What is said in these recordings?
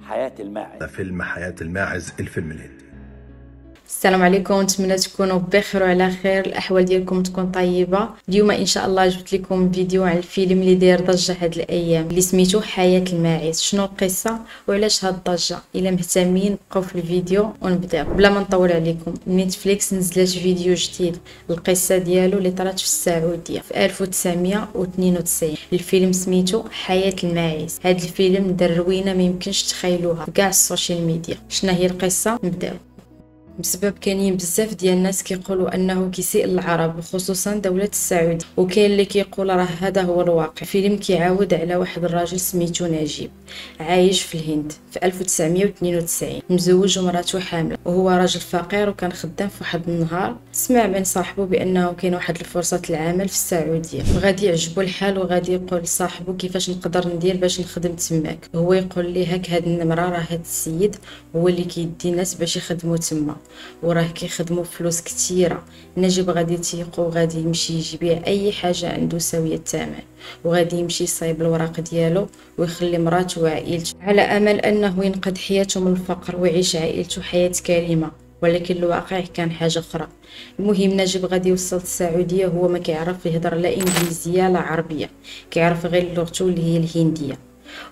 حياة الماعز. فيلم حياة الماعز، الفيلم الهندي. السلام عليكم، نتمنى تكونوا بخير وعلى خير، الاحوال ديالكم تكون طيبه. اليوم ان شاء الله جبت لكم فيديو عن الفيلم اللي داير ضجه هاد الايام اللي سميتو حياه الماعز. شنو القصه وعلاش هاد الضجه؟ الا مهتمين بقاو في الفيديو ونبداو بلا ما نطول عليكم. نتفليكس نزلت فيديو جديد، القصه ديالو اللي طرات في السعوديه في 1992. الفيلم سميتو حياه الماعز. هاد الفيلم دار روينه ما يمكنش تخيلوها في كاع السوشيال ميديا. شنو هي القصه؟ نبداو. بسبب كاينين بزاف ديال الناس كيقولوا انه كيسيء للعرب وخصوصا دولة السعودية، وكاين اللي كيقول راه هذا هو الواقع. الفيلم كيعاود على واحد الراجل سميتو نجيب، عايش في الهند في 1992، مزوج ومراته حامله، وهو راجل فقير وكان خدام. في واحد النهار سمع من صاحبه بانه كاين واحد الفرصه العمل في السعوديه، وغادي يعجبو الحال وغادي يقول لصاحبه كيفاش نقدر ندير باش نخدم تماك. هو يقول ليه هاك هاد النمره، راه هاد السيد هو اللي كيدي الناس باش يخدموا تما، وراه كيخدموا فلوس كثيره. نجيب غادي تيقو وغادي يمشي يبيع اي حاجه عنده ساويه الثمن، وغادي يمشي يصايب الوراق ديالو ويخلي مراته وعائلته على امل انه ينقذ حياته من الفقر ويعيش عائلته حياه كريمه. ولكن الواقع كان حاجه اخرى. المهم نجيب غادي يوصل السعوديه، هو ما كيعرف يهضر لا انجليزيه لا عربيه، كيعرف غير لغته اللي هي الهنديه.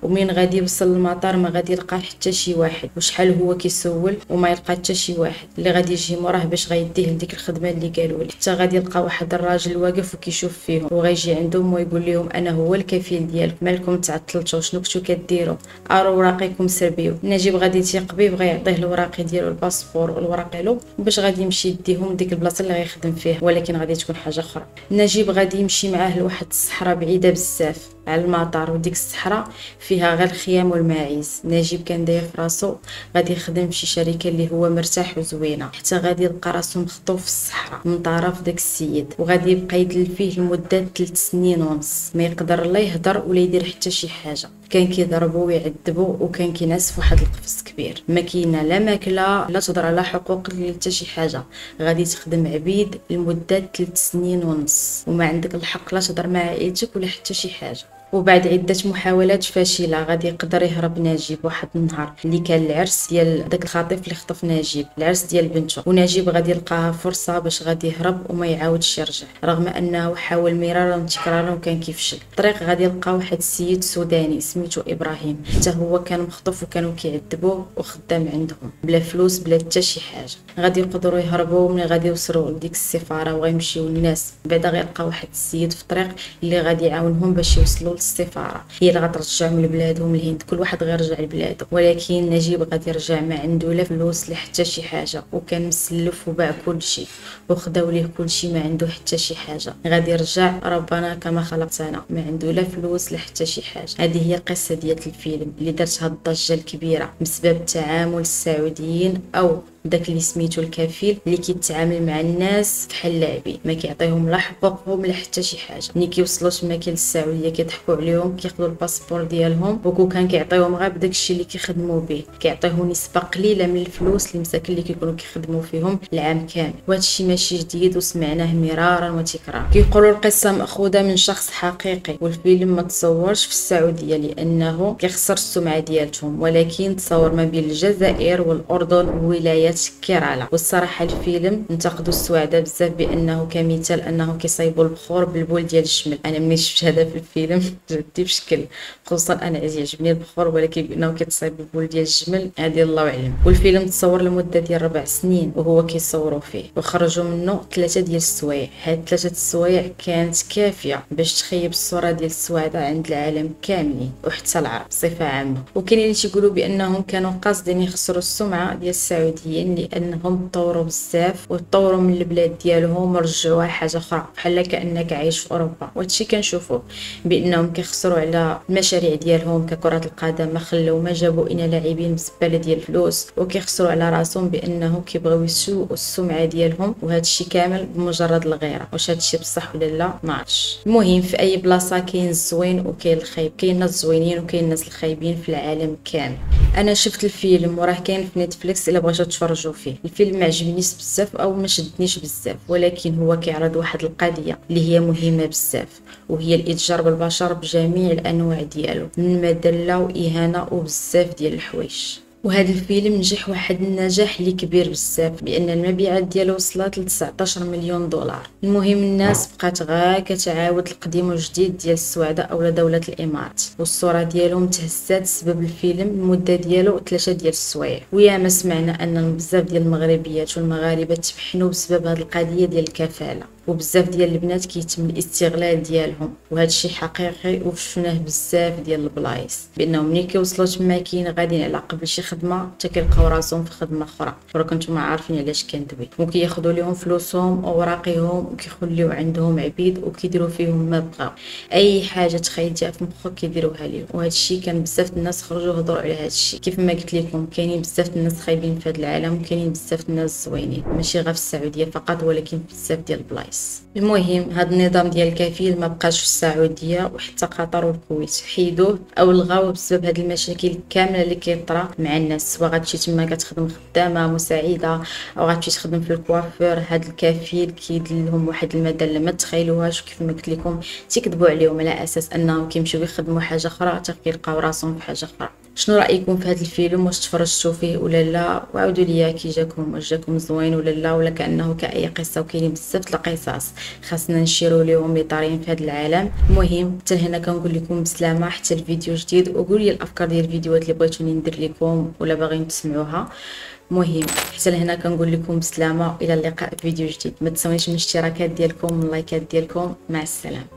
ومن غادي يوصل للمطار ما غادي يلقى حتى شي واحد، وشحال هو كيسول وما يلقى حتى شي واحد اللي غادي يجي موراه باش غيديه لديك الخدمه اللي قالوا له. حتى غادي يلقى واحد الراجل واقف وكيشوف فيهم، وغيجي عندهم ويقول لهم انا هو الكفيل ديالكم، مالكم تعطلتوا؟ شنو كنتو كديروا؟ اروا وراقيكم سربيو. نجيب غادي تيقبيه بغى يعطيه الوراق ديالو، الباسبور والوراق له، باش غادي يمشي يديهم ديك البلاصه اللي غيخدم فيها. ولكن غادي تكون حاجه اخرى. نجيب غادي يمشي معاه لواحد الصحراء بعيده بزاف على المطار، وديك الصحراء فيها غير الخيام والماعز. نجيب كان داير فراسو غادي يخدم في شي شركه اللي هو مرتاح وزوينه، حتى غادي يلقى راسو مخطوف في الصحراء من طرف داك السيد، وغادي يبقى يدل فيه لمده 3 سنين ونص، ما يقدر لا يهضر ولا يدير حتى شي حاجه. كان كيضربو ويعذبو وكان كينعس في واحد القفص كبير، ما كاينه لا ماكله لا تهضر على حقوق حتى شي حاجه. غادي تخدم عبيد لمده 3 سنين ونص، وما عندك الحق لا تهضر مع عائلتك ولا حتى شي حاجه. وبعد عده محاولات فاشله غادي يقدر يهرب نجيب. واحد النهار اللي كان العرس ديال داك الخطيب اللي خطف نجيب، العرس ديال بنته، ونجيب غادي يلقاها فرصه باش غادي يهرب وما يعاودش يرجع، رغم انه حاول مرارا وتكرارا وكان كيفشل. الطريق غادي يلقى واحد السيد سوداني سميتو ابراهيم، حتى هو كان مخطوف وكانوا كيعذبوه وخدام عندهم بلا فلوس بلا حتى شي حاجه. غادي يقدروا يهربوا من غادي يوصلوا لديك السفاره وغيمشيو الناس. بعدا غيلقى واحد السيد في الطريق اللي غادي يعاونهم باش يوصلوا للسفاره، هي اللي غترجعهم لبلادهم الهند. كل واحد غيرجع لبلاده، ولكن نجيب غادي يرجع ما عنده لا فلوس لا حتى شي حاجه، وكان مسلف وباع كل شيء وخداو ليه كل شيء، ما عنده حتى شي حاجه. غادي يرجع ربنا كما خلقتنا، ما عنده لا فلوس لا حتى شي حاجه. هذه هي القصه ديال الفيلم اللي دارت هاد الضجه الكبيره بسبب تعامل السعوديين او داك اللي سميتو الكفيل، اللي كيتعامل مع الناس بحال لاعبين، ما كيعطيهم لا حقوقهم لا حتى شي حاجه. ملي كيوصلوا تما كاين السعوديه كيضحكوا عليهم، كياخذوا الباسبور ديالهم، وكون كان كيعطيوهم غير بداك الشيء اللي كيخدموا به، كيعطيوه نسبه قليله من الفلوس اللي مساكن اللي كيكونوا كيخدموا فيهم العام كامل. وهذا الشيء ماشي جديد وسمعناه مرارا وتكرارا. كيقولوا القصه ماخوذه من شخص حقيقي، والفيلم ما تصورش في السعوديه لانه كيخسر السمعه ديالتهم، ولكن تصور ما بين الجزائر والاردن وولايات كيرالا. والصراحه الفيلم انتقدوا السواعده بزاف بانه كمثال انه كيصايبوا البخور بالبول ديال الجمل. انا ملي شفت هذا في الفيلم جاتني بشكل، خصوصا انا يعجبني البخور، ولكن بانه كيتصايب بالبول ديال الجمل هذه الله اعلم. والفيلم تصور لمده ديال 4 سنين وهو كيصوروا فيه، وخرجوا منه 3 ديال السوايع. هاد 3 السوايع كانت كافيه باش تخيب الصوره ديال السواعده عند العالم كاملين وحتى العرب بصفه عامه. وكاينين اللي تيقولوا بانهم كانوا قاصدين يخسروا السمعه ديال السعوديين لانهم تطوروا بزاف وتطوروا من البلاد ديالهم ورجعوها حاجه اخرى، بحال كانك عايش في اوروبا. وهادشي كنشوفوه بانهم كيخسروا على المشاريع ديالهم ككره القدم، ما خلاو ما جابوا انا لاعبين بزباله ديال الفلوس، وكيخسروا على راسهم بانه كيبغيو يسوقوا السمعه ديالهم، وهادشي كامل بمجرد الغيره. واش هادشي بصح ولا لا ما عرفتش. المهم في اي بلاصه كاين الزوين وكاين الخايب، كاين ناس زوينين وكاين الناس الخايبين في العالم كامل. انا شفت الفيلم وراه كاين في نتفليكس الا بغيتو تفرجوا فيه. الفيلم ما عجبنيش بزاف او ما شدنيش بزاف، ولكن هو كيعرض واحد القضيه اللي هي مهمه بزاف، وهي الاتجار بالبشر بجميع الانواع ديالو، من مذله واهانه وبزاف ديال الحوايج. وهذا الفيلم نجح واحد النجاح اللي كبير بزاف، بان المبيعات ديالو وصلت ل 19 مليون دولار. المهم الناس بقات غا كتعاود القديم والجديد ديال السويعه اولا دوله الامارات، والصوره ديالهم تهزات سبب الفيلم. المده ديالو 3 ديال السوايع، ويا ما سمعنا ان بزاف ديال المغربيات والمغاربه تبحنوا بسبب هذه القضيه ديال الكفاله، وبزاف ديال البنات كيتم الاستغلال ديالهم. وهذا الشيء حقيقي وشفناه بزاف ديال البلايص، بانهم ملي كيوصلوا تما كاين غاديين على قبل شي خدمه حتى كيلقاو راسهم في خدمه اخرى، وراكم نتوما عارفين علاش كندوي، وكياخذوا لهم فلوسهم واوراقهم وكيخليو عندهم عبيد وكيديروا فيهم ما بغاو. اي حاجه تخيلتيها في مخك كيديروها لهم. وهذا الشيء كان بزاف الناس خرجوا هضروا على هذا الشيء. كيف ما قلت لكم كاينين بزاف الناس خايبين في هذا العالم، وكاينين بزاف الناس زوينين، ماشي غير في السعوديه فقط ولكن بزاف ديال البلايص. المهم هذا النظام ديال الكفيل ما بقاش في السعوديه وحتى قطر والكويت، حيدوه او لغاوه بسبب هذه المشاكل كامله اللي كيطرا مع الناس. سواء غتمشي تما كتخدم خدامه مساعده او غتمشي تخدم في الكوافير، هذا الكفيل كيدير لهم واحد المدله ما تخيلوهاش. وكيف ما قلت لكم تيكذبوا عليهم على اساس انهم كيمشيو يخدموا حاجه اخرى حتى كيلقاو راسهم في حاجه اخرى. شنو رايكم في هذا الفيلم؟ واش تفرجتوا فيه ولا لا؟ وعاودوا ليا كي جاكم، واش جاكم زوين ولا لا، ولا كانه كاي قصه؟ وكاينين بزاف القصص خاصنا نشيروا لهم اللي طارين في هذا العالم. المهم حتى هنا كنقول لكم بسلامه حتى الفيديو جديد، وقولوا لي الافكار ديال الفيديوهات اللي بغيتوني ندير لكم ولا باغيين تسمعوها. المهم حتى لهنا كنقول لكم بسلامه، الى اللقاء في فيديو جديد. ما تنسونيش من الاشتراكات ديالكم، من اللايكات ديالكم. مع السلامه.